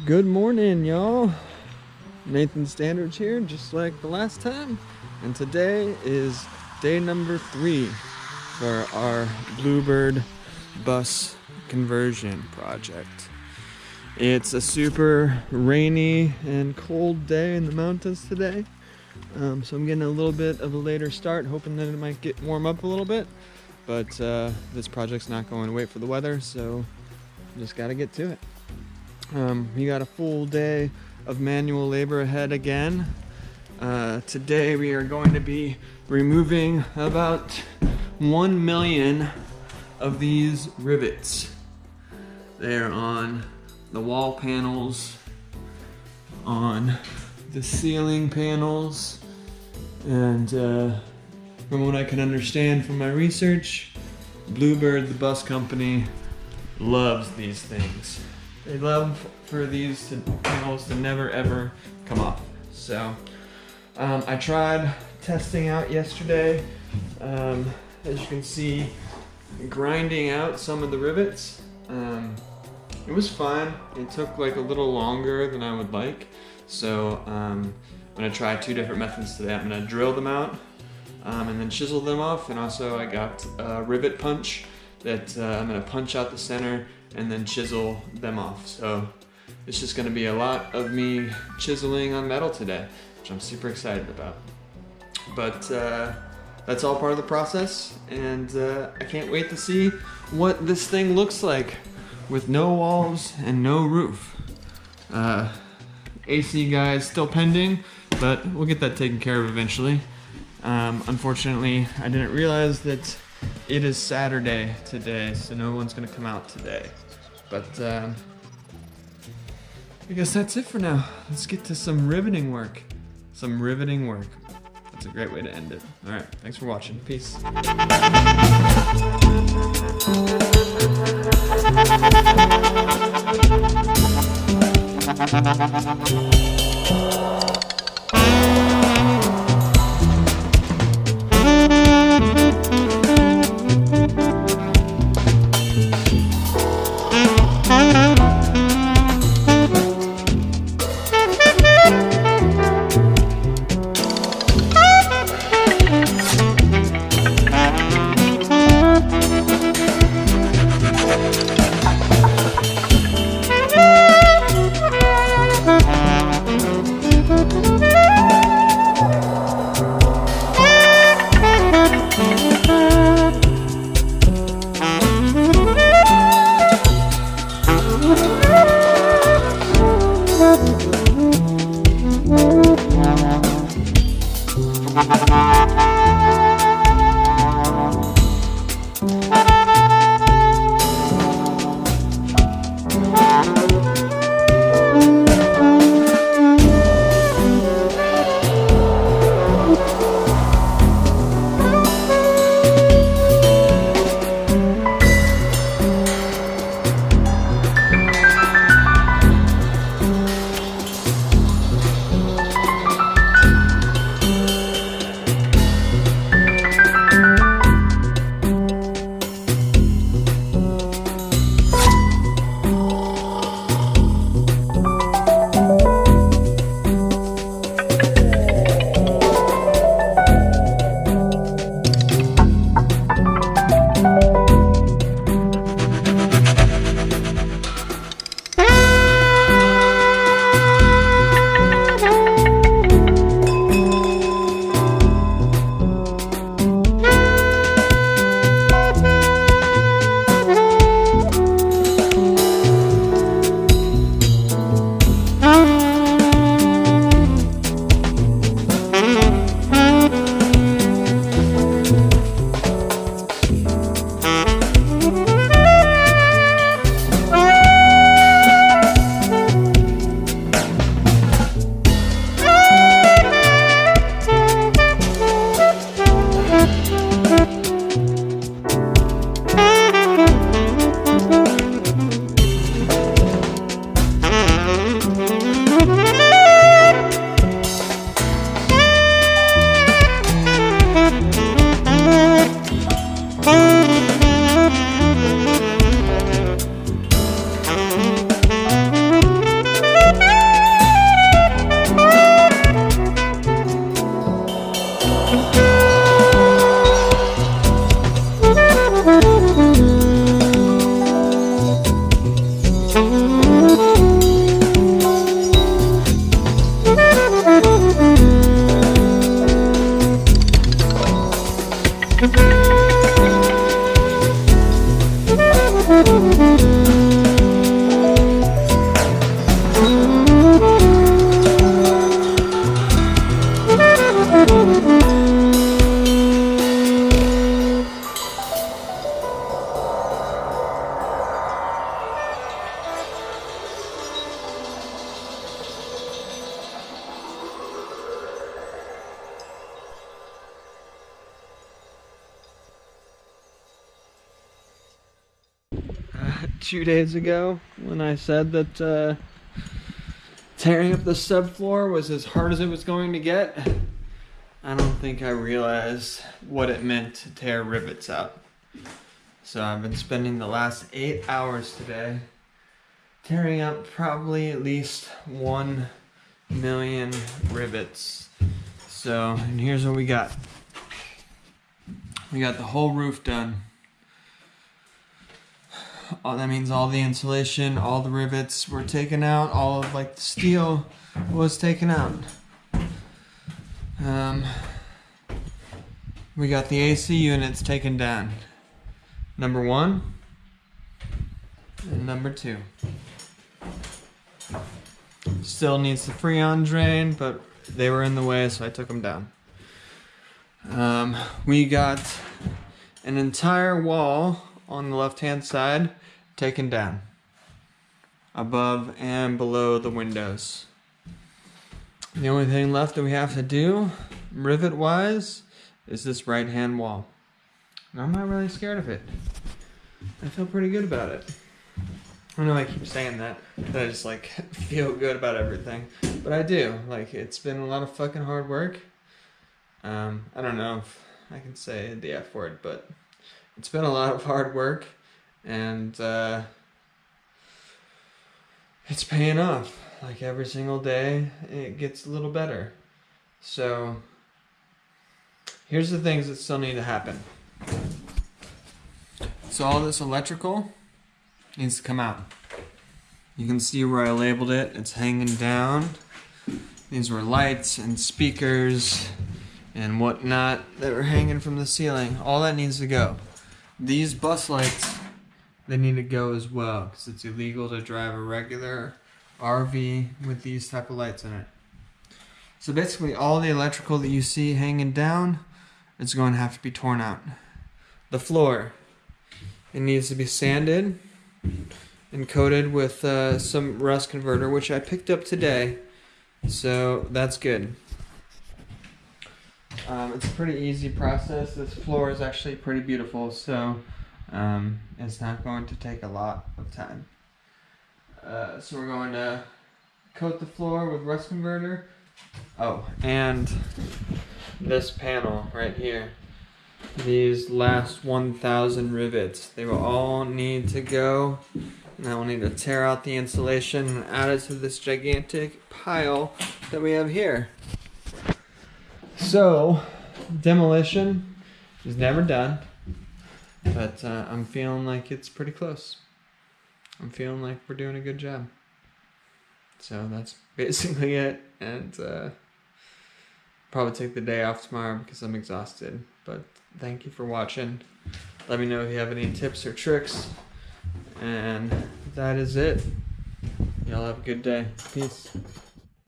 Good morning, y'all. Nathan Standards here, just like the last time. And today is day number 3 for our Bluebird bus conversion project. It's a super rainy and cold day in the mountains today. So I'm getting a little bit of a later start, hoping that it might get warm up a little bit. But this project's not going to wait for the weather, so just gotta get to it. We got a full day of manual labor ahead again. Today we are going to be removing about 1 million of these rivets. They're on the wall panels, on the ceiling panels, and from what I can understand from my research, Bluebird, the bus company, loves these things. They love for these panels to never ever come off. So I tried testing out yesterday, as you can see, grinding out some of the rivets. It was fine. It took like a little longer than I would like. So I'm gonna try 2 different methods today. I'm gonna drill them out and then chisel them off. And also I got a rivet punch that I'm gonna punch out the center and then chisel them off. So it's just gonna be a lot of me chiseling on metal today, which I'm super excited about. But that's all part of the process, and I can't wait to see what this thing looks like with no walls and no roof. AC guys still pending, but we'll get that taken care of eventually. Unfortunately, I didn't realize that it is Saturday today, so no one's gonna come out today. But I guess that's it for now. Let's get to some riveting work. That's a great way to end it. All right, thanks for watching. Peace. 2 days ago, when I said that tearing up the subfloor was as hard as it was going to get, I don't think I realized what it meant to tear rivets out. So I've been spending the last 8 hours today tearing up probably at least 1 million rivets. So, and here's what we got. We got the whole roof done. That means all the insulation, all the rivets were taken out, all of like the steel was taken out. We got the AC units taken down. Number 1 and number 2. Still needs the Freon drain, but they were in the way, so I took them down. We got an entire wall on the left-hand side taken down, above and below the windows. The only thing left that we have to do, rivet-wise, is this right-hand wall. And I'm not really scared of it. I feel pretty good about it. I know I keep saying that, but I just like feel good about everything. But I do. Like, it's been a lot of fucking hard work. I don't know if I can say the F word, but it's been a lot of hard work, and it's paying off. Like, every single day it gets a little better. So here's the things that still need to happen. So all this electrical needs to come out. You can see where I labeled it. It's hanging down. These were lights and speakers and whatnot that were hanging from the ceiling. All that needs to go. These bus lights, they need to go as well, because it's illegal to drive a regular RV with these type of lights in it. So basically all the electrical that you see hanging down, it's going to have to be torn out. The floor, it needs to be sanded and coated with some rust converter, which I picked up today, so that's good. It's a pretty easy process. This floor is actually pretty beautiful, so it's not going to take a lot of time. So we're going to coat the floor with rust converter. Oh, and this panel right here. These last 1,000 rivets, they will all need to go, and I will need to tear out the insulation and add it to this gigantic pile that we have here. So, demolition is never done, but I'm feeling like it's pretty close. I'm feeling like we're doing a good job. So that's basically it, and probably take the day off tomorrow because I'm exhausted. But thank you for watching. Let me know if you have any tips or tricks, and that is it. Y'all have a good day. Peace.